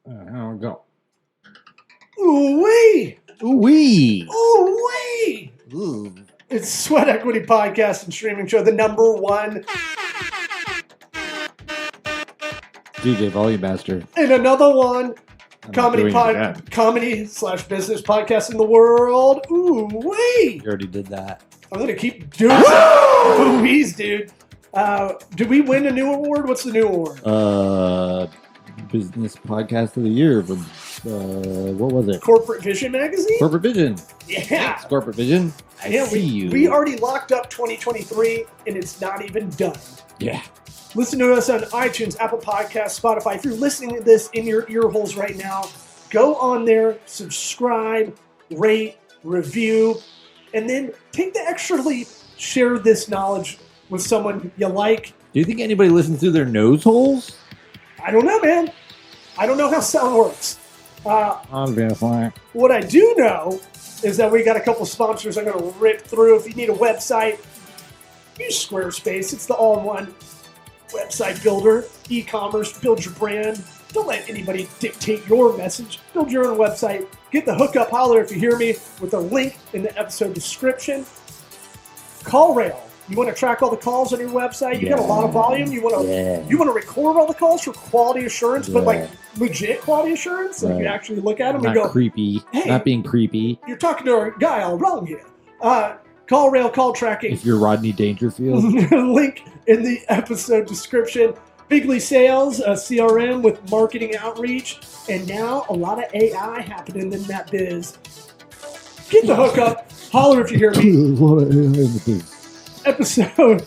How it go? Ooh-wee! Ooh-wee! Ooh-wee! Ooh. It's Sweat Equity Podcast and Streaming Show, the number one. DJ Volume Master. And another one. I'm Comedy / business podcast in the world. Ooh-wee! You already did that. I'm going to keep doing ooh-wees, dude. Did we win a new award? What's the new award? Business Podcast of the Year from, what was it? Corporate Vision Magazine? Corporate Vision. Yeah. Thanks, Corporate Vision. I see you. We already locked up 2023, and it's not even done. Yeah. Listen to us on iTunes, Apple Podcasts, Spotify. If you're listening to this in your ear holes right now, go on there, subscribe, rate, review, and then take the extra leap. Share this knowledge with someone you like. Do you think anybody listens through their nose holes? I don't know, man. I don't know how sound works. Obviously. What I do know is that we got a couple sponsors I'm going to rip through. If you need a website, use Squarespace. It's the all-in-one website builder, e-commerce, build your brand. Don't let anybody dictate your message. Build your own website. Get the hookup, holler if you hear me, with a link in the episode description. CallRail. You want to track all the calls on your website? You got a lot of volume. You want to record all the calls for quality assurance, but like legit quality assurance, so you can actually look at them and go, creepy. Hey, not being creepy. You're talking to a guy all wrong here. CallRail, call tracking. If you're Rodney Dangerfield. Link in the episode description. Bigly Sales, a CRM with marketing outreach, and now a lot of AI happening in that biz. Get the hookup. Holler if you hear me. There's a lot of AI in the biz. Episode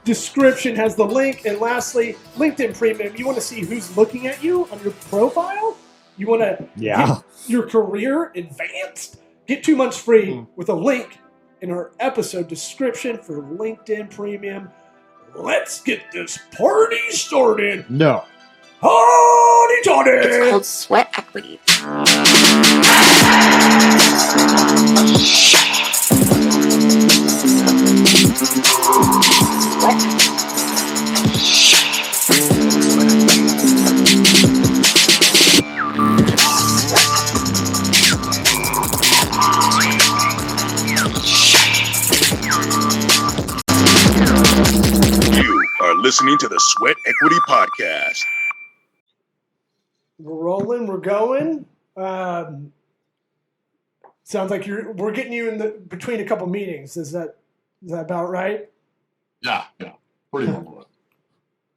description has the link. And lastly, LinkedIn Premium. You want to see who's looking at you on your profile? You want to get your career advanced? Get 2 months free with a link in our episode description for LinkedIn Premium. Let's get this party started. No. Party Toddy! It's called Sweat Equity. Listening to the Sweat Equity Podcast. We're rolling. We're going. Sounds like we're getting you in between a couple meetings. Is that about right? Yeah, pretty much.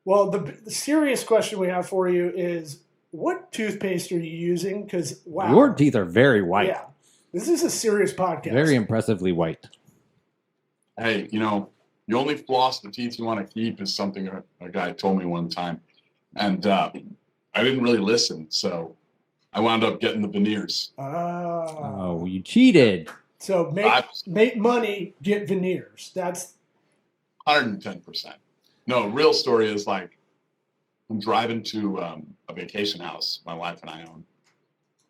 Well, the serious question we have for you is, what toothpaste are you using? Because wow, your teeth are very white. Yeah, this is a serious podcast. Very impressively white. Hey, you only floss the teeth you want to keep is something a guy told me one time. And I didn't really listen, so I wound up getting the veneers. Oh, you cheated. So make money, get veneers. That's 110%. No, real story is like, I'm driving to a vacation house my wife and I own.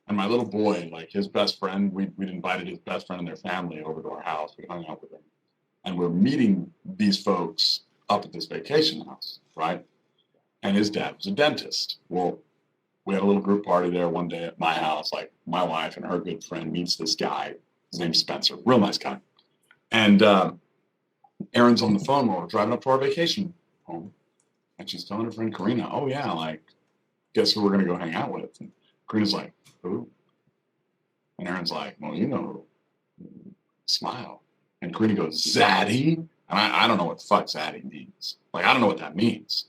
And my little boy, like his best friend, we'd invited his best friend and their family over to our house. We hung out with them. And we're meeting these folks up at this vacation house, right? And his dad was a dentist. Well, we had a little group party there one day at my house. Like my wife and her good friend meets this guy. His name's Spencer. Real nice guy. And Erin's on the phone while we're driving up to our vacation home. And she's telling her friend Karina, oh yeah, like, guess who we're going to go hang out with? And Karina's like, who? And Erin's like, well, smile. And Karina goes, Zaddy? And I don't know what the fuck Zaddy means. Like, I don't know what that means.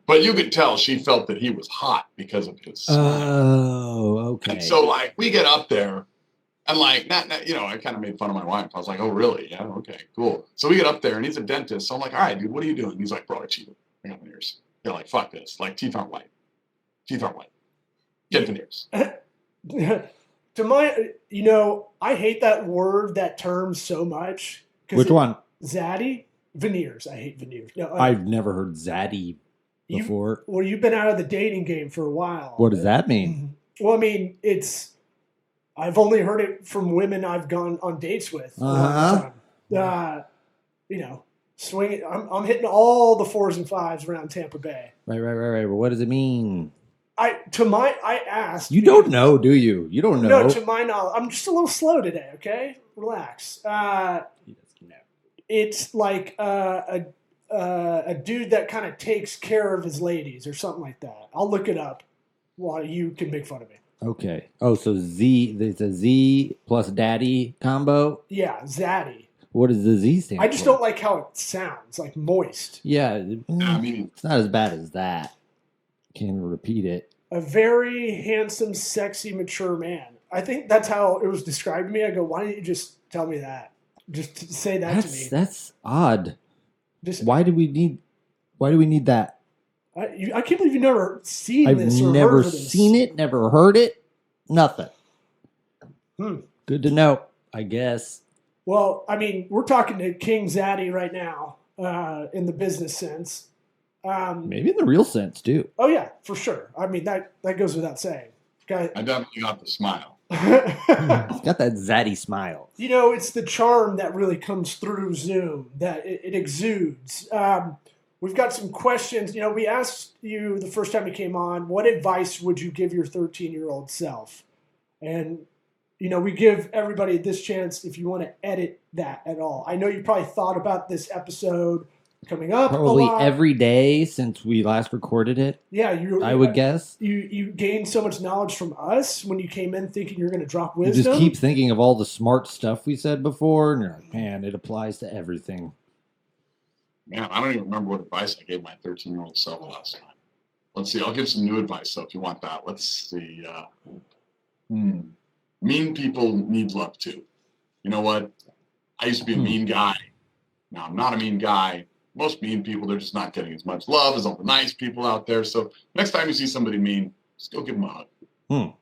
But you could tell she felt that he was hot because of his smile. Oh, okay. And so, like, we get up there, and, like, I kind of made fun of my wife. I was like, oh, really? Yeah, okay, cool. So we get up there, and he's a dentist. So I'm like, all right, dude, what are you doing? He's like, bro, I cheated. I got veneers. They're like, fuck this. Like, teeth aren't white. Get veneers. To my, I hate that word, that term so much. Which one? Zaddy? Veneers. I hate veneers. No, I've never heard zaddy before. You've been out of the dating game for a while. What does that mean? Well, I mean, I've only heard it from women I've gone on dates with. Swinging. I'm hitting all the 4s and 5s around Tampa Bay. Right. But what does it mean? I asked. You don't know, do you? You don't know. No, to my knowledge, I'm just a little slow today. Okay, relax. It's like a dude that kind of takes care of his ladies or something like that. I'll look it up while you can make fun of me. Okay. Oh, so Z, it's a Z plus daddy combo. Yeah, zaddy. What does the Z stand for? I just don't like how it sounds, like moist. Yeah, I mean, it's not as bad as that. Can't repeat it. A very handsome, sexy, mature man. I think that's how it was described to me. I go, why didn't you just tell me that? Just say that to me. That's odd. Just, Why do we need that? I can't believe you've never seen I've this or never heard of this. seen it, never heard it, nothing. Hmm. Good to know, I guess. Well, I mean, we're talking to King Zaddy right now in the business sense. Maybe in the real sense too. Oh yeah, for sure. I mean that goes without saying. I definitely got the smile. He's got that zaddy smile. You know, it's the charm that really comes through Zoom, that it exudes. We've got some questions. You know, we asked you the first time you came on, what advice would you give your 13-year-old self? And, you know, we give everybody this chance if you want to edit that at all. I know you probably thought about this episode coming up Probably a lot. every day since we last recorded it. Yeah, I would guess. You gained so much knowledge from us when you came in thinking you're going to drop You wisdom. just keep thinking of all the smart stuff we said before, and you're like, man, it applies to everything. Man, I don't even remember what advice I gave my 13-year-old self last time. Let's see. I'll give some new advice, so if you want that. Let's see. Mean people need love, too. You know what? I used to be a mean guy. Now, I'm not a mean guy. Most mean people, they're just not getting as much love as all the nice people out there. So next time you see somebody mean, just go give them a hug.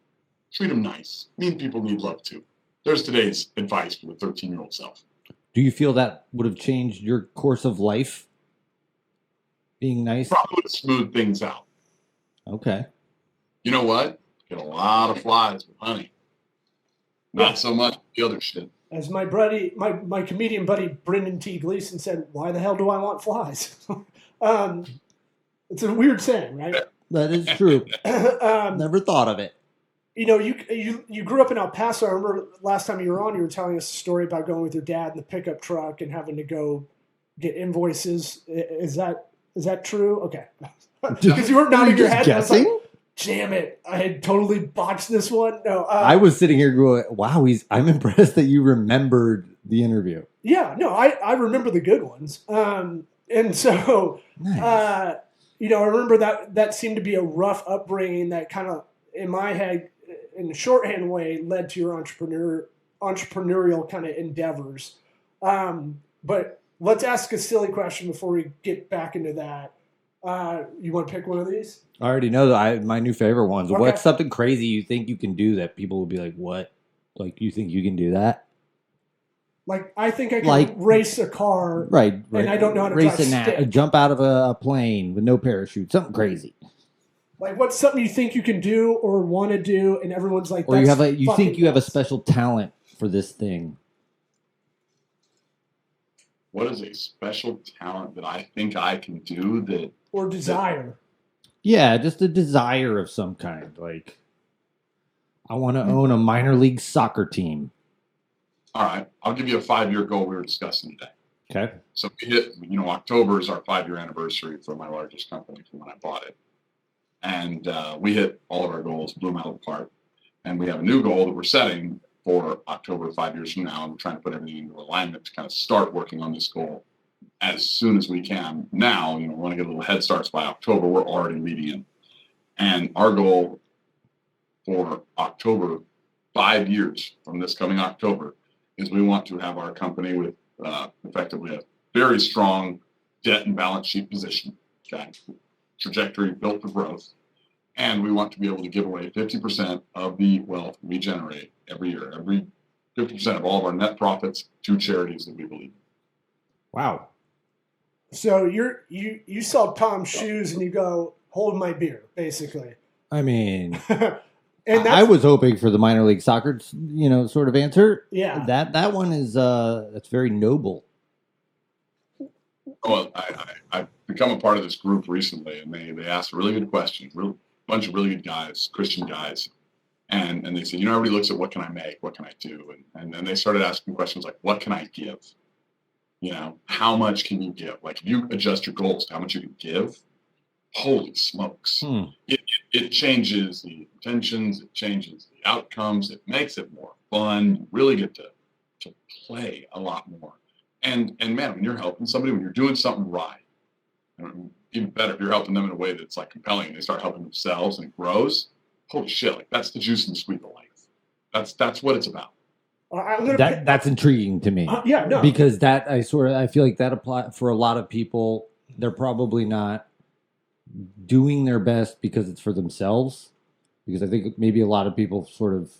Treat them nice. Mean people need love, too. There's today's advice for the 13-year-old self. Do you feel that would have changed your course of life? Being nice? Probably would smooth things out. Okay. You know what? Get a lot of flies with honey. Not so much the other shit. As my buddy, my comedian buddy Brendan T. Gleason said, "Why the hell do I want flies?" It's a weird saying, right? That is true. Never thought of it. You know, you grew up in El Paso. I remember last time you were on, you were telling us a story about going with your dad in the pickup truck and having to go get invoices. Is that true? Okay, because you weren't nodding your head. Guessing? Damn it! I had totally botched this one. No, I was sitting here going, "Wow, I'm impressed that you remembered the interview." Yeah, no, I remember the good ones, and so Nice. you know, I remember that seemed to be a rough upbringing that kind of, in my head, in a shorthand way, led to your entrepreneurial kind of endeavors. But let's ask a silly question before we get back into that. You want to pick one of these? I already know that my new favorite ones. Okay. What's something crazy you think you can do that people will be like, "What? Like you think you can do that?" Like, I think I can race a car, Right. and I don't know how to race drive stick. jump out of a plane with no parachute. Something crazy. Like, what's something you think you can do or want to do, and everyone's like, Or you "That's have you think fucking you have a nuts." special talent for this thing. What is a special talent that I think I can do that? Or desire. Yeah, just a desire of some kind. Like, I want to own a minor league soccer team. All right, I'll give you a 5-year goal we were discussing today. Okay. So we hit, October is our 5-year anniversary for my largest company from when I bought it. And we hit all of our goals, blew them out of the park. And we have a new goal that we're setting for October 5 years from now. And we're trying to put everything into alignment to kind of start working on this goal as soon as we can. Now, we want to get a little head starts by October. We're already leading in. And our goal for October, 5 years from this coming October, is we want to have our company with effectively a very strong debt and balance sheet position, okay? Trajectory built for growth. And we want to be able to give away 50% of the wealth we generate every year, every 50% of all of our net profits to charities that we believe in. Wow. So you sell Tom's shoes and you go, hold my beer, basically. I mean, And I was hoping for the minor league soccer, sort of answer. Yeah. That one is that's very noble. Well, I've become a part of this group recently, and they asked a really good question, real bunch of really good guys, Christian guys. And they said, everybody looks at what can I make? What can I do? And then they started asking questions like, what can I give? How much can you give? Like if you adjust your goals to how much you can give, holy smokes. It changes the intentions, it changes the outcomes, it makes it more fun. You really get to play a lot more. And man, when you're helping somebody, when you're doing something right, even better if you're helping them in a way that's like compelling and they start helping themselves and it grows, holy shit, like that's the juice and the sweet of life. That's what it's about. That's intriguing to me. Yeah, no. Because I feel like that apply for a lot of people. They're probably not doing their best because it's for themselves. Because I think maybe a lot of people sort of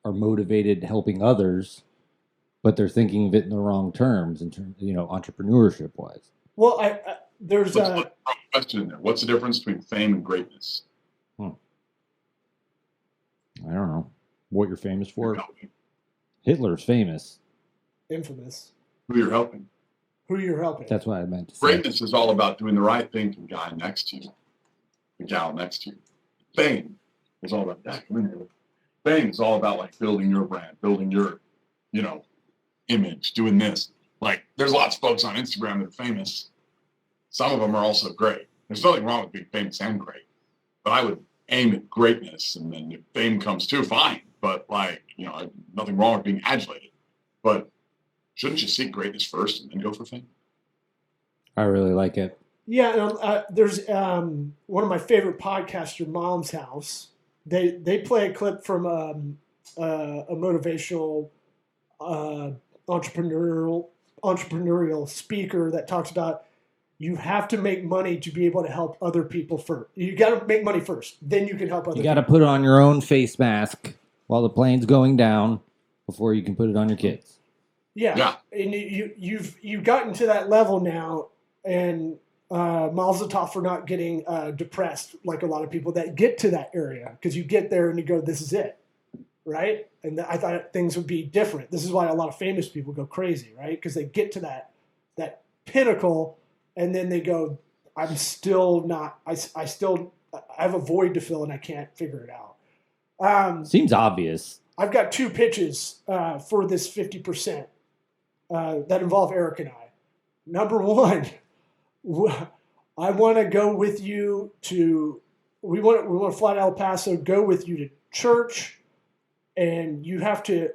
are motivated helping others, but they're thinking of it in the wrong terms, in terms, entrepreneurship wise. Well, there's a question in there. What's the difference between fame and greatness? I don't know what you're famous for. Hitler's famous. Infamous. Who you're helping. That's what I meant to say. Greatness is all about doing the right thing to the guy next to you, the gal next to you. Fame is all about that. Fame is all about like building your brand, building your, image, doing this. Like there's lots of folks on Instagram that are famous. Some of them are also great. There's nothing wrong with being famous and great, but I would aim at greatness, and then if fame comes too, fine. But nothing wrong with being adulated. But shouldn't you seek greatness first and then go for fame? I really like it. Yeah, there's one of my favorite podcasts, Your Mom's House. They play a clip from a motivational entrepreneurial speaker that talks about you have to make money to be able to help other people first. You got to make money first, then you can help other people. You got to put on your own face mask while the plane's going down before you can put it on your kids. Yeah. And you've gotten to that level now, and Mazel tov for not getting depressed like a lot of people that get to that area, because you get there and you go, this is it, right? And I thought things would be different. This is why a lot of famous people go crazy, right? Because they get to that pinnacle, and then they go, I'm still not. I have a void to fill, and I can't figure it out. Seems obvious. I've got two pitches for this 50% that involve Eric and I. Number one, I want to go with you to. We want to fly to El Paso, go with you to church, and you have to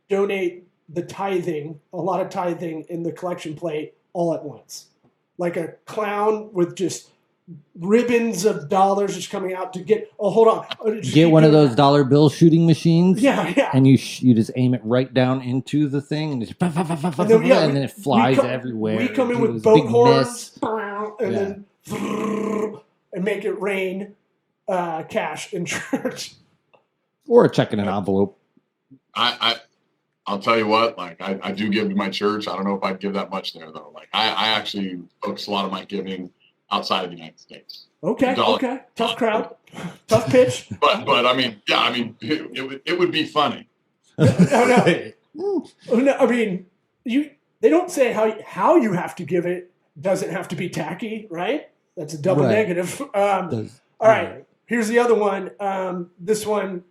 donate the tithing, a lot of tithing in the collection plate all at once, like a clown with just ribbons of dollars just coming out to get. Oh, hold on. Get one of those dollar bill shooting machines. Yeah. And you just aim it right down into the thing, and, then it flies everywhere. We come in with boat horns, and then and make it rain cash in church. Or a check in an envelope. I'll tell you what, like I do give to my church. I don't know if I'd give that much there though. Like I actually focus a lot of my giving outside of the United States. Okay. Tough crowd. Tough pitch. But I mean, it would be funny. No, I mean, they don't say how you have to give it. Doesn't have to be tacky, right? That's a double negative. All right. Here's the other one. This one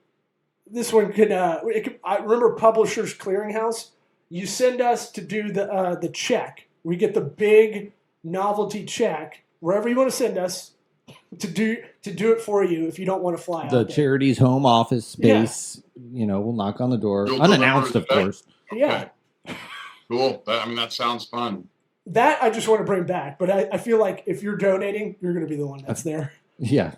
could. I remember Publishers Clearinghouse. You send us to do the check. We get the big novelty check wherever you want to send us to do it for you. If you don't want to fly, the charity's home office space. Yeah. We'll knock on the door, unannounced, of course. Yeah. Okay. Cool. That sounds fun. That I just want to bring back, but I feel like if you're donating, you're going to be the one that's there. Yeah.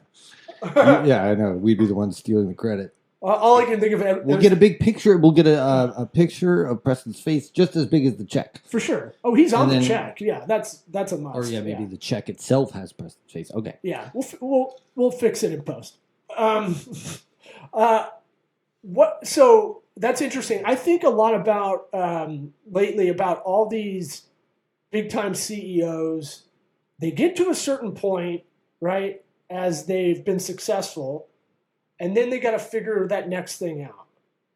Yeah, I know. We'd be the ones stealing the credit. All I can think of we'll get a big picture. We'll get a picture of Preston's face just as big as the check. For sure. Oh, he's on the check. Yeah, that's a must. Or maybe the check itself has Preston's face. Okay. Yeah, we'll fix it in post. So that's interesting. I think a lot about lately about all these big time CEOs. They get to a certain point, right, as they've been successful. And then they got to figure that next thing out.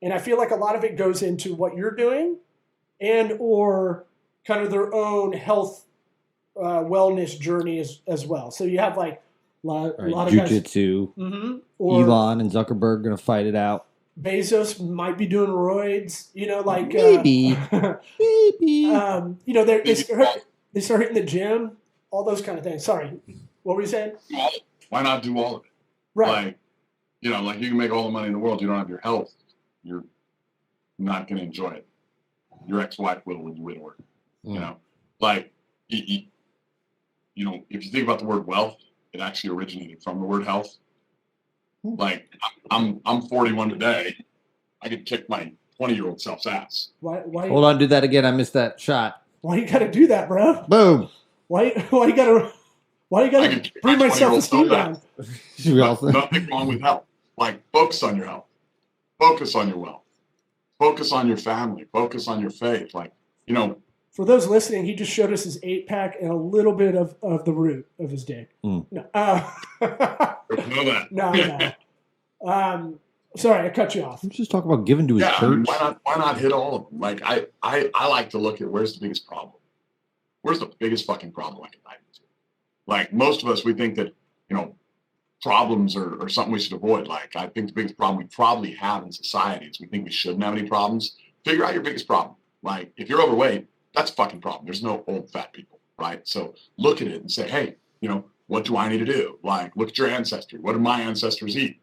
And I feel like a lot of it goes into what you're doing and or kind of their own health wellness journey as well. So you have like A Right. lot of guys. Jiu-jitsu. Mm-hmm. Or Elon and Zuckerberg going to fight it out. Bezos might be doing roids. Maybe. Maybe. They start hitting the gym, all those kind of things. Sorry, what were you saying? Why not do all of it? Right. Like you can make all the money in the world. You don't have your health. You're not going to enjoy it. Your ex-wife will when you win work. Like, if you think about the word wealth, it actually originated from the word health. Like, I'm 41 today. I could kick my 20-year-old self's ass. Why? Hold on, do that again. I missed that shot. Why you got to do that, bro? Boom. Why you got to bring my self-esteem down? Nothing wrong with health. Like, focus on your health. Focus on your wealth. Focus on your family. Focus on your faith. Like, For those listening, he just showed us his 8-pack and a little bit of the root of his dick. Mm. No. know that. No. Sorry, I cut you off. Let's just talk about giving to his church. Why not hit all of them? Like, I like to look at where's the biggest problem. Where's the biggest fucking problem I can dive into? Like, most of us, we think that, problems are something we should avoid. Like, I think the biggest problem we probably have in society is we think we shouldn't have any problems. Figure out your biggest problem. Like, if you're overweight, that's a fucking problem. There's no old fat people, right? So look at it and say, hey, what do I need to do? Like, look at your ancestry. What did my ancestors eat?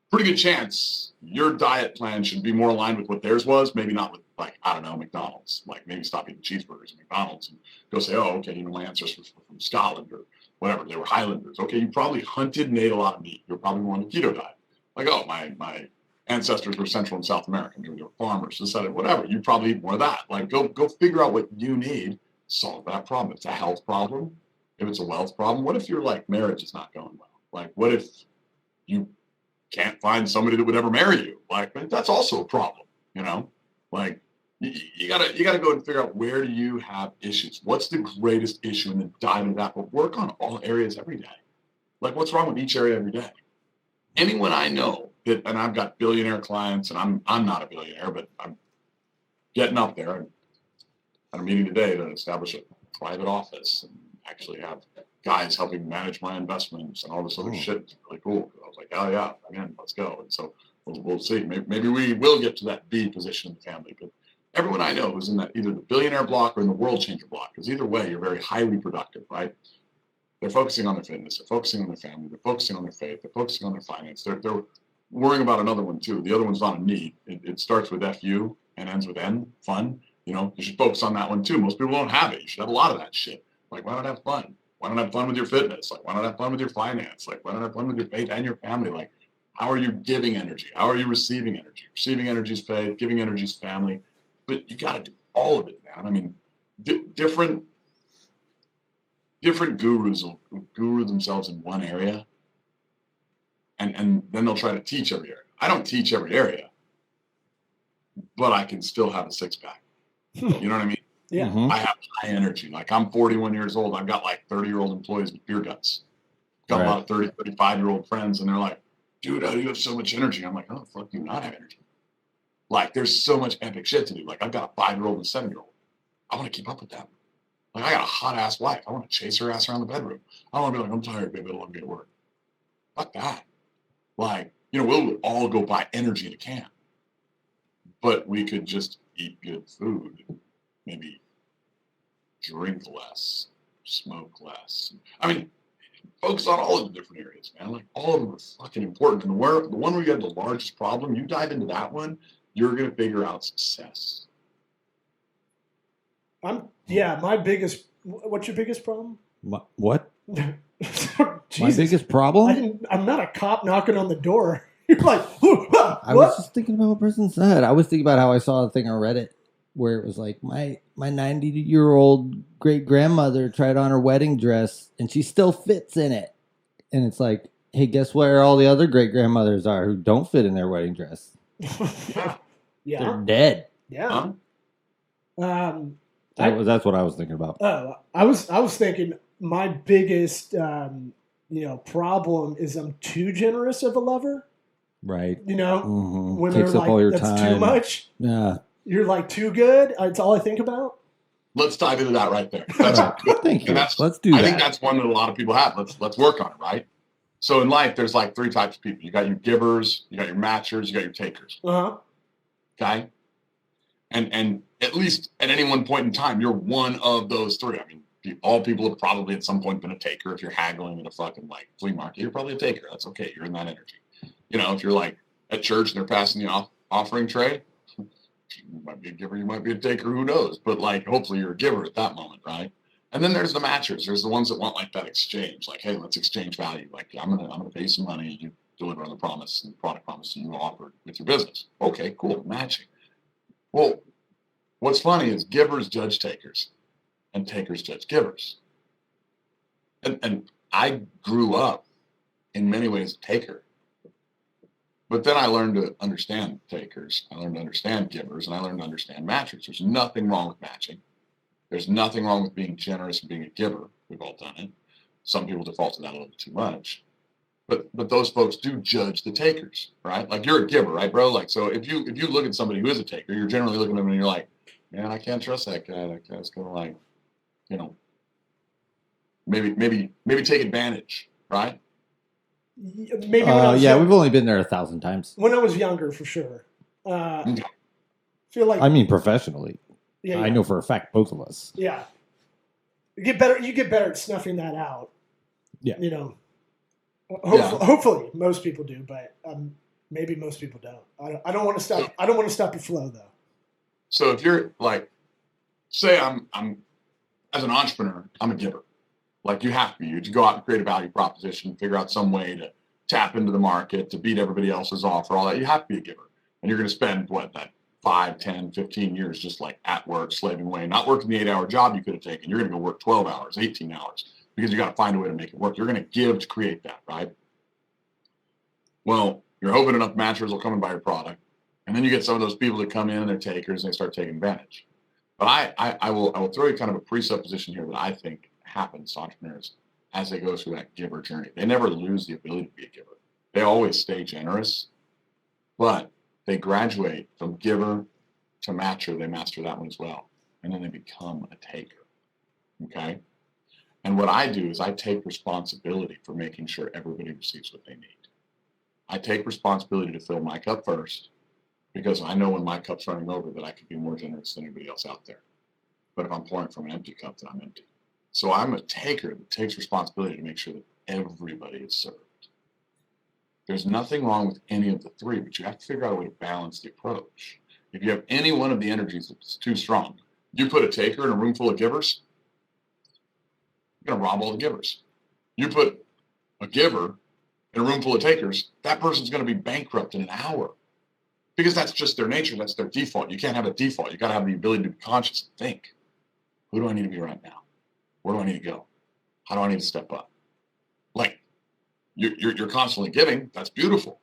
Pretty good chance your diet plan should be more aligned with what theirs was. Maybe not with, like, I don't know, McDonald's. Like, maybe stop eating cheeseburgers at McDonald's and go say, oh, okay, my ancestors were from Scotland or whatever. They were Highlanders. Okay, you probably hunted and ate a lot of meat. You're probably more on the keto diet. Like, oh, my ancestors were Central and South American. They were farmers, whatever. You probably eat more of that. Like, go figure out what you need, solve that problem. If it's a health problem, if it's a wealth problem, what if your, like, marriage is not going well? Like, what if you can't find somebody that would ever marry you? Like, that's also a problem, Like, you gotta go and figure out, where do you have issues? What's the greatest issue, and then dive into that. But work on all areas every day. Like, what's wrong with each area every day? Anyone I know that, and I've got billionaire clients, and I'm not a billionaire, but I'm getting up there. And at a meeting today to establish a private office and actually have guys helping manage my investments and all this other shit. It's really cool. I was like, oh yeah, man, let's go. And so we'll see. Maybe we will get to that B position in the family. But everyone I know is in that either the billionaire block or in the world changer block. Because either way, you're very highly productive, right? They're focusing on their fitness. They're focusing on their family. They're focusing on their faith. They're focusing on their finance. They're worrying about another one too. The other one's not a need. It starts with FU and ends with N, fun. You should focus on that one too. Most people don't have it. You should have a lot of that shit. Like, why not have fun? Why not have fun with your fitness? Like, why not have fun with your finance? Like, why not have fun with your faith and your family? Like, how are you giving energy? How are you receiving energy? Receiving energy is faith, giving energy is family. But you got to do all of it, man. I mean, different gurus will guru themselves in one area, and then they'll try to teach every area. I don't teach every area, but I can still have a 6-pack. You know what I mean? Yeah. Mm-hmm. I have high energy. Like, I'm 41 years old. I've got like 30-year-old employees with beer guts. Got a lot of 30, 35-year-old friends, and they're like, dude, how do you have so much energy? I'm like, oh, fuck, do you not have energy? Like, there's so much epic shit to do. Like, I've got a 5-year-old and a 7-year-old. I want to keep up with them. Like, I got a hot-ass wife. I want to chase her ass around the bedroom. I want to be like, I'm tired, baby. I don't want to be at work. Fuck that. Like, we'll all go buy energy in a can. But we could just eat good food. Maybe drink less, smoke less. I mean, focus on all of the different areas, man. Like, all of them are fucking important. And the one where you have the largest problem, you dive into that one, you're going to figure out success. My biggest. What's your biggest problem? What? My Jesus. biggest problem? I'm not a cop knocking on the door. You're like, what? I was just thinking about what person said. I was thinking about how I saw a thing on Reddit where it was like, my 90-year-old great grandmother tried on her wedding dress and she still fits in it. And it's like, hey, guess where all the other great grandmothers are who don't fit in their wedding dress? Yeah. They're dead. Yeah. Huh? That's what I was thinking about. I was thinking my biggest problem is I'm too generous of a lover. Right. When Takes they're up all your that's time. too much. Yeah. You're like too good. That's all I think about. Let's dive into that right there. That's good. Thank you. And that's, Let's do I that. think that's one that a lot of people have. Let's work on it, right? So in life, there's like three types of people. You got your givers, you got your matchers, you got your takers. Uh-huh. Okay. And at least at any one point in time, you're one of those three. I mean, all people have probably at some point been a taker. If you're haggling at a fucking like flea market, you're probably a taker. That's okay. You're in that energy. You know, if you're like at church and they're passing the offering tray, you might be a giver, you might be a taker, who knows? But like, hopefully you're a giver at that moment, right? And then there's the matchers. There's the ones that want like that exchange, like, hey, let's exchange value. Like, I'm gonna pay you some money, and you deliver on the promise and the product promise you offered with your business. Okay, cool, matching. Well, what's funny is givers judge takers, and takers judge givers. And I grew up in many ways a taker. But then I learned to understand takers. I learned to understand givers, and I learned to understand matchers. There's nothing wrong with matching. There's nothing wrong with being generous and being a giver. We've all done it. Some people default to that a little bit too much. But those folks do judge the takers, right? Like, you're a giver, right, bro? Like, so if you look at somebody who is a taker, you're generally looking at them and you're like, man, I can't trust that guy. That guy's gonna, like, you know, maybe take advantage, right? Maybe when I was Yeah, young- we've only been there 1,000 times. when I was younger, for sure. Okay. Feel like I mean, professionally. yeah, I know for a fact, both of us. Yeah, you get better at snuffing that out. Yeah. You know, Yeah. hopefully most people do, but maybe most people don't. I don't want to stop. I don't want to stop your flow though. So if you're like, say I'm as an entrepreneur, I'm a giver. Like, you have to be. You go out and create a value proposition, figure out some way to tap into the market, to beat everybody else's offer, all that. You have to be a giver. And you're going to spend, that 5, 10, 15 years just like at work, slaving away, not working the 8-hour job you could have taken. You're going to go work 12 hours, 18 hours, because you got to find a way to make it work. You're going to give to create that, right? Well, you're hoping enough matchers will come and buy your product. And then you get some of those people that come in and they're takers and they start taking advantage. But I will throw you kind of a presupposition here that I think happens to entrepreneurs as they go through that giver journey. They never lose the ability to be a giver. They always stay generous, but they graduate from giver to matcher. They master that one as well. And then they become a taker. Okay. And what I do is I take responsibility for making sure everybody receives what they need. I take responsibility to fill my cup first, because I know when my cup's running over that I could be more generous than anybody else out there. But if I'm pouring from an empty cup, then I'm empty. So I'm a taker that takes responsibility to make sure that everybody is served. There's nothing wrong with any of the three, but you have to figure out a way to balance the approach. If you have any one of the energies that's too strong, you put a taker in a room full of givers, you're going to rob all the givers. You put a giver in a room full of takers, that person's going to be bankrupt in an hour, because that's just their nature. That's their default. You can't have a default. You got to have the ability to be conscious and think, who do I need to be right now? Where do I need to go? How do I need to step up? Like, you're constantly giving. That's beautiful.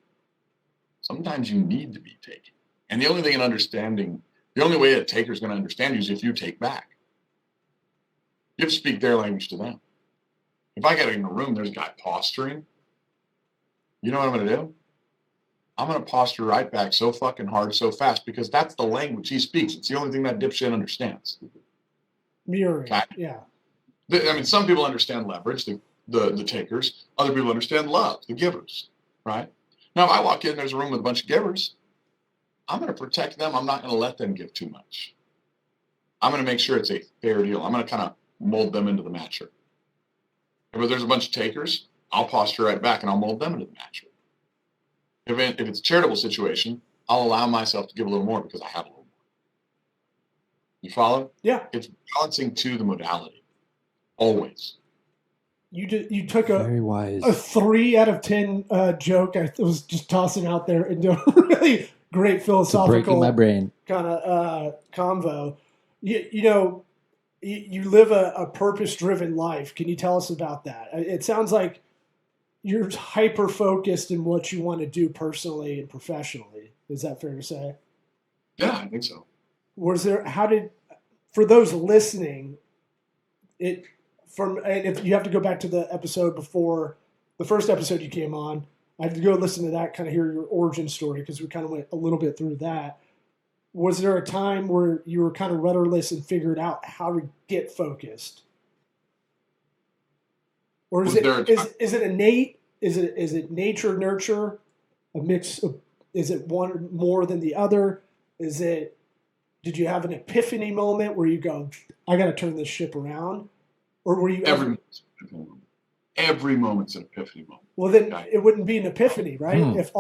Sometimes you need to be taking. And the only thing in understanding, the only way a taker is going to understand you is if you take back. You have to speak their language to them. If I get in a room, there's a guy posturing, you know what I'm going to do? I'm going to posture right back so fucking hard, so fast, because that's the language he speaks. It's the only thing that dipshit understands. Mirroring. Okay. Yeah. I mean, some people understand leverage, the takers. Other people understand love, the givers, right? Now, if I walk in, there's a room with a bunch of givers, I'm going to protect them. I'm not going to let them give too much. I'm going to make sure it's a fair deal. I'm going to kind of mold them into the matcher. If there's a bunch of takers, I'll posture right back and I'll mold them into the matcher. If it's a charitable situation, I'll allow myself to give a little more because I have a little more. You follow? Yeah. It's balancing to the modality. Always. You took Very wise. a 3 out of 10 joke I was just tossing out there into a really great It's philosophical breaking my brain. kind of convo. You know, you live a purpose-driven life. Can you tell us about that? It sounds like you're hyper-focused in what you want to do personally and professionally. Is that fair to say? Yeah, I think so. For those listening, and if you have to go back to the episode before, the first episode you came on, I have to go listen to that, kind of hear your origin story, because we kind of went a little bit through that. Was there a time where you were kind of rudderless and figured out how to get focused? Or is Was it there a is it innate? Is it nature nurture? A mix of, is it one more than the other? Is it, did you have an epiphany moment where you go, I got to turn this ship around? Or were you every ever, every moment's an epiphany moment? well, then Okay. it wouldn't be an epiphany, right? Hmm. If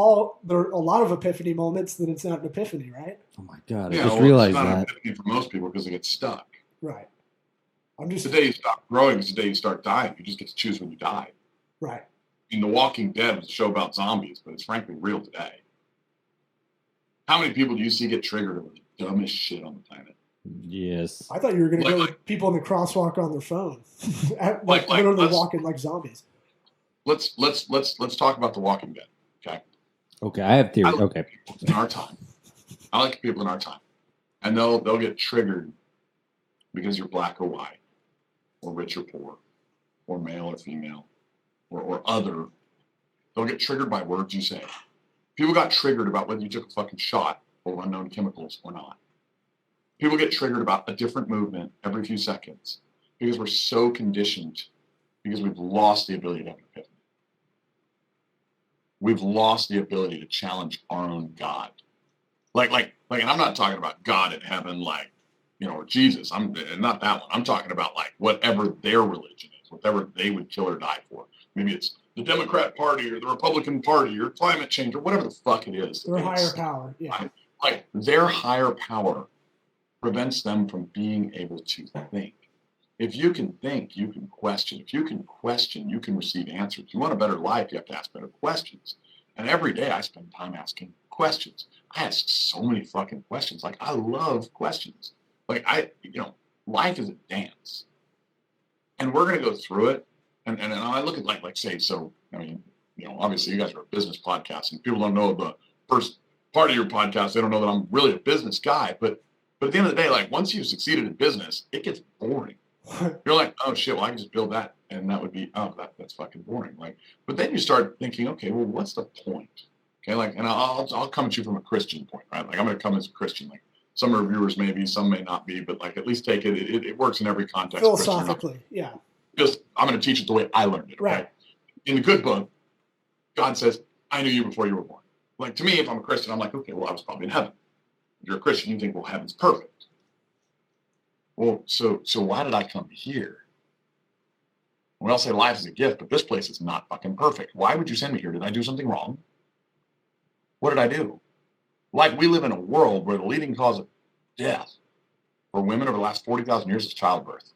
there are a lot of epiphany moments, then it's not an epiphany, right? Oh my god! I Yeah, just well, realized it's not an that. epiphany for most people because they get stuck. Right. I'm just, The day you stop growing is the day you start dying. You just get to choose when you die. right. I mean, The Walking Dead was a show about zombies, but it's frankly real today. How many people do you see get triggered over the dumbest shit on the planet? Yes. I thought you were going to Like- go with people in the crosswalk on their phone, Like, literally let's- walking like zombies. Let's talk about The Walking Dead. Okay, Okay, I have theory. I- Okay. in our time, I like people in our time, and they'll get triggered because you're black or white, or rich or poor, or male or female, or other. They'll get triggered by words you say. People got triggered about whether you took a fucking shot or unknown chemicals or not. People get triggered about a different movement every few seconds because we're so conditioned, because we've lost the ability to have an epiphany. We've lost the ability to challenge our own God. Like, and I'm not talking about God in heaven, like, or Jesus. I'm not that one. I'm talking about like whatever their religion is, whatever they would kill or die for. Maybe it's the Democrat Party or the Republican Party or climate change or whatever the fuck it is. Their higher power. Yeah. Like their higher power prevents them from being able to think. If you can think, you can question. If you can question, you can receive answers. If you want a better life, you have to ask better questions. And every day I spend time asking questions. I ask so many fucking questions. Like, I love questions. Like, life is a dance. And we're going to go through it. And I look at like say, so, I mean, obviously you guys are a business podcast and people don't know the first part of your podcast. They don't know that I'm really a business guy. But at the end of the day, like once you've succeeded in business, it gets boring. You're like, oh shit, well I can just build that. And that would be, that's fucking boring. Like, but then you start thinking, okay, well, what's the point? Okay, like, and I'll come at you from a Christian point, right? Like I'm going to come as a Christian. Like some reviewers may be, some may not be, but like at least take it. It works in every context. Philosophically, yeah. Just I'm going to teach it the way I learned it. Okay? Right. In the good book, God says, I knew you before you were born. Like to me, if I'm a Christian, I'm like, okay, well I was probably in heaven. If you're a Christian, you think, well, heaven's perfect. Well, so why did I come here? Well, I'll say life is a gift, but this place is not fucking perfect. Why would you send me here? Did I do something wrong? What did I do? Like we live in a world where the leading cause of death for women over the last 40,000 years is childbirth.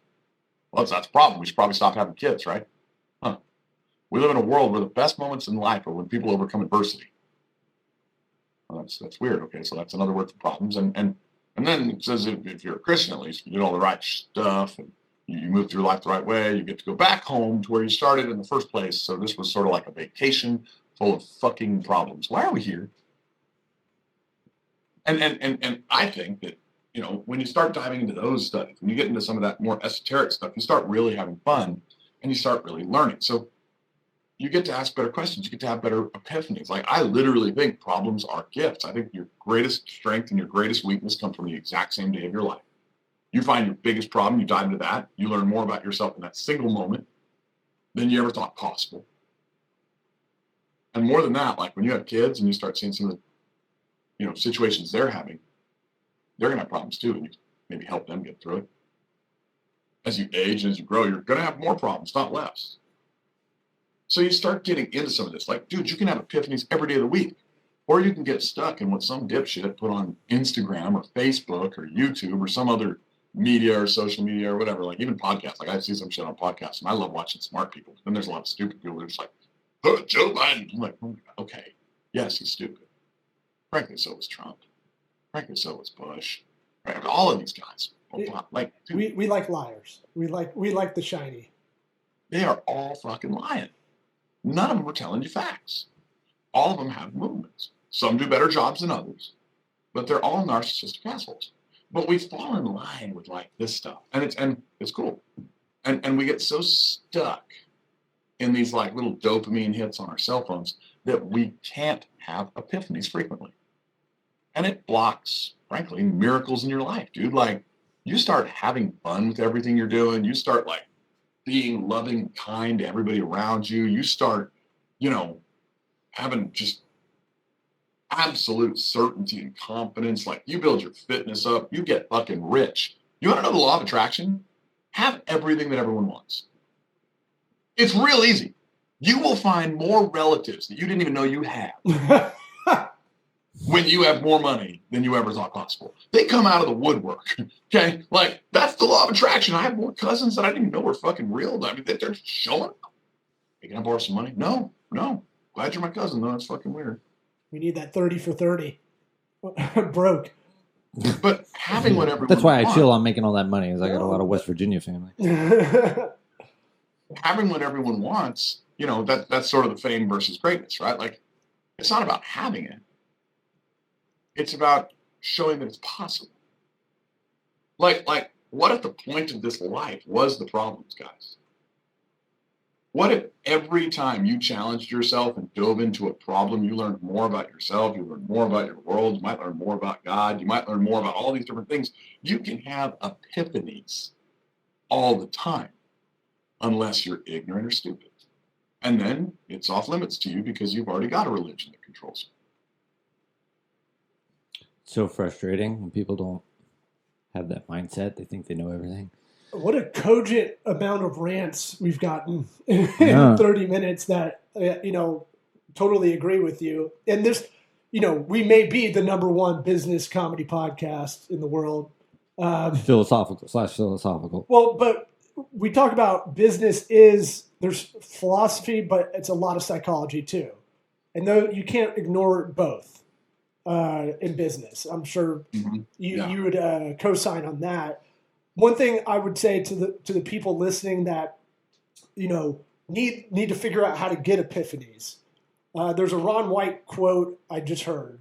Well, that's a problem. We should probably stop having kids, right? Huh. We live in a world where the best moments in life are when people overcome adversity. Well, that's weird. Okay, so that's another word for problems. And then it says if you're a Christian, at least you did all the right stuff and you move through life the right way, you get to go back home to where you started in the first place. So this was sort of like a vacation full of fucking problems. Why are we here? And I think that, when you start diving into those studies, when you get into some of that more esoteric stuff, you start really having fun and you start really learning. So you get to ask better questions. You get to have better epiphanies. Like I literally think problems are gifts. I think your greatest strength and your greatest weakness come from the exact same day of your life. You find your biggest problem, you dive into that, you learn more about yourself in that single moment than you ever thought possible. And more than that, like when you have kids and you start seeing some of the, situations they're having, they're gonna have problems too, and you maybe help them get through it. As you age and as you grow, you're gonna have more problems, not less. So you start getting into some of this. Like, dude, you can have epiphanies every day of the week. Or you can get stuck in what some dipshit put on Instagram or Facebook or YouTube or some other media or social media or whatever, like even podcasts. Like I see some shit on podcasts and I love watching smart people. Then there's a lot of stupid people that are just like, oh, Joe Biden. I'm like, oh, okay, yes, he's stupid. Frankly, so was Trump. Frankly, so was Bush. Right? All of these guys. Like, dude, We like liars. We like the shiny. they are all fucking lying. None of them are telling you facts. All of them have movements. Some do better jobs than others, but they're all narcissistic assholes. But we fall in line with like this stuff, and it's cool, and we get so stuck in these like little dopamine hits on our cell phones that we can't have epiphanies frequently, and it blocks frankly, miracles in your life, dude. Like, you start having fun with everything you're doing. You start like being loving and kind to everybody around you. You start, having just absolute certainty and confidence. Like, you build your fitness up, you get fucking rich. You want to know the law of attraction? Have everything that everyone wants. It's real easy. You will find more relatives that you didn't even know you had when you have more money than you ever thought possible. They come out of the woodwork. Okay? Like, that's the law of attraction. I have more cousins that I didn't even know were fucking real. I mean, they're just showing up. Hey, can I borrow some money? No. Glad you're my cousin, though. That's fucking weird. We need that 30 for 30. Broke. But having what everyone That's why wants, I chill on making all that money, is I got a lot of West Virginia family. having what everyone wants, that's sort of the fame versus greatness, right? Like, it's not about having it. It's about showing that it's possible. Like, what if the point of this life was the problems, guys? What if every time you challenged yourself and dove into a problem, you learned more about yourself, you learned more about your world, you might learn more about God, you might learn more about all these different things. You can have epiphanies all the time, unless you're ignorant or stupid. And then it's off limits to you because you've already got a religion that controls you. So frustrating when people don't have that mindset. They think they know everything. What a cogent amount of rants we've gotten in Yeah. 30 minutes that, totally agree with you. And this, we may be the #1 business comedy podcast in the world. Philosophical. Well, but we talk about there's philosophy, but it's a lot of psychology too. And though you can't ignore both in business. I'm sure you would co-sign on that. One thing I would say to the people listening that, need to figure out how to get epiphanies. There's a Ron White quote I just heard.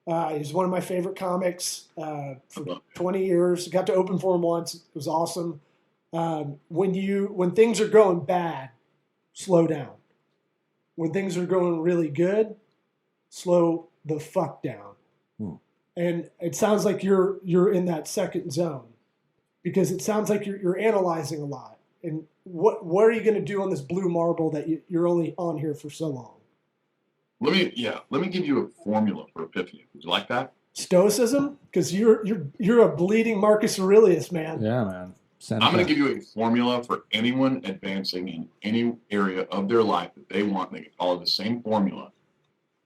He's one of my favorite comics for 20 years. Got to open for him once. It was awesome. When things are going bad, slow down. When things are going really good, slow the fuck down. And it sounds like you're in that second zone, because it sounds like you're analyzing a lot. And what are you going to do on this blue marble that you're only on here for so long? Let me give you a formula for epiphany. Would you like that? Stoicism? Because you're a bleeding Marcus Aurelius, man. Yeah, man. I'm going to give you a formula for anyone advancing in any area of their life that they want. They can follow the same formula,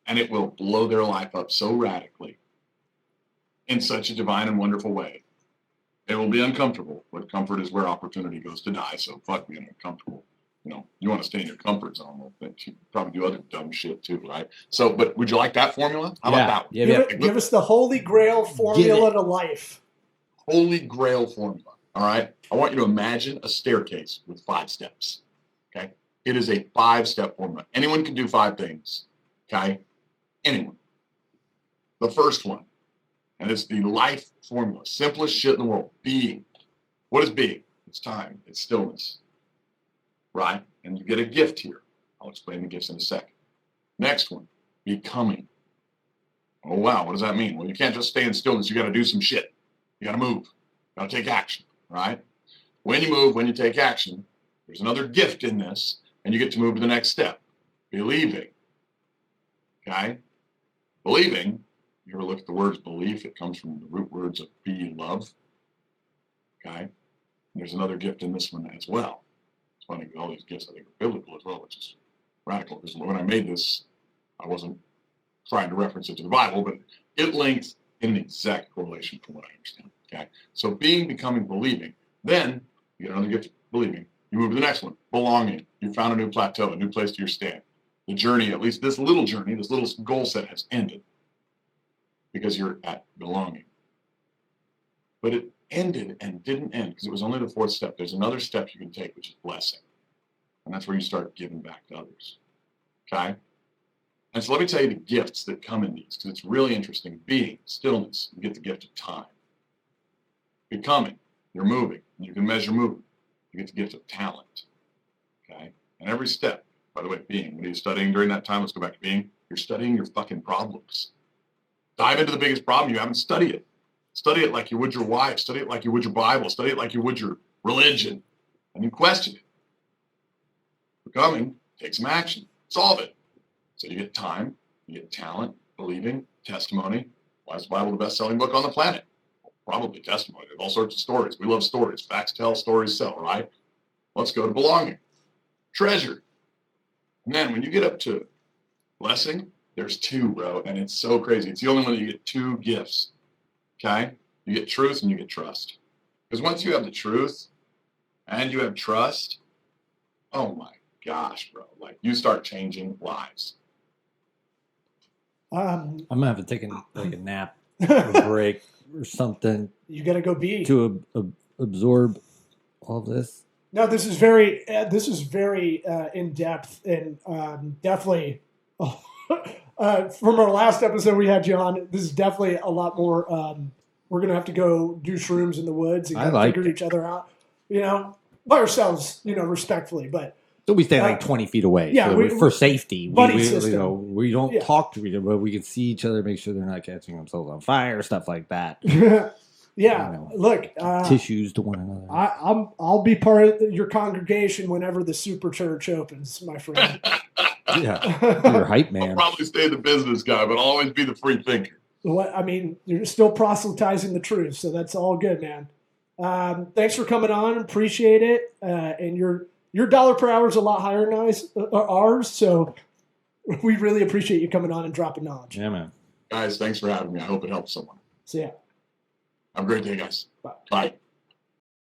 and it will blow their life up so radically in such a divine and wonderful way. It will be uncomfortable, but comfort is where opportunity goes to die. So fuck being uncomfortable. You want to stay in your comfort zone. You probably do other dumb shit too, right? So, but would you like that formula? How about that one? Yeah. Give us the Holy Grail formula to life. Holy Grail formula. All right. I want you to imagine a staircase with 5 steps. Okay. It is a 5-step formula. Anyone can do 5 things. Okay. Anyone. The first one, and it's the life formula, simplest shit in the world. Being. What is being? It's time. It's stillness. Right? And you get a gift here. I'll explain the gifts in a second. Next one, becoming. Oh, wow. What does that mean? Well, you can't just stay in stillness. You got to do some shit. You got to move. You got to take action. Right? When you move, when you take action, there's another gift in this, and you get to move to the next step. Believing. Okay? Believing. You ever look at the words belief? It comes from the root words of be, love. Okay? And there's another gift in this one as well. It's funny, all these gifts I think are biblical as well, which is radical. Because when I made this, I wasn't trying to reference it to the Bible, but it links in an exact correlation from what I understand. Okay? So being, becoming, believing. Then you get another gift of believing. You move to the next one, belonging. You found a new plateau, a new place to your stand. The journey, at least this little journey, this little goal set has ended. Because you're at belonging. But it ended and didn't end because it was only the 4th step. There's another step you can take, which is blessing. And that's where you start giving back to others. Okay? And so let me tell you the gifts that come in these, because it's really interesting. Being, stillness, you get the gift of time. Becoming, you're moving. You can measure movement. You get the gift of talent. Okay? And every step, by the way, being, what are you studying during that time? Let's go back to being. You're studying your fucking problems. Dive into the biggest problem. You haven't studied it. Study it like you would your wife. Study it like you would your Bible. Study it like you would your religion. And you question it. Becoming, take some action. Solve it. So you get time, you get talent, believing, testimony. Why is the Bible the best-selling book on the planet? Probably testimony. There's all sorts of stories. We love stories. Facts tell, stories sell, right? Let's go to belonging. Treasure. Man, when you get up to blessing, there's two, bro, and it's so crazy. It's the only one that you get two gifts. Okay? You get truth and you get trust. Because once you have the truth and you have trust, oh my gosh, bro. Like, you start changing lives. I'm gonna have to take a nap, or a break, or something You got to go be. to absorb all this. No, this is very in depth and definitely from our last episode we had John. This is definitely a lot more. We're gonna have to go do shrooms in the woods and I like figure each other out. By ourselves, respectfully, but. So we stay like 20 feet away. Yeah, so for safety. Buddy system. We don't Yeah. talk to each other, but we can see each other, make sure they're not catching themselves on fire, stuff like that. Yeah, look, Tissues to one another. I'll be part of your congregation whenever the super church opens, my friend. Yeah, you're a hype I'll man. probably stay the business guy, but I'll always be the free thinker. You're still proselytizing the truth, so that's all good, man. Thanks for coming on, appreciate it. And your dollar per hour is a lot higher than ours, so we really appreciate you coming on and dropping knowledge. Yeah, man. Guys, thanks for having me. I hope it helps someone. So yeah. Have a great day, guys. Bye. Bye.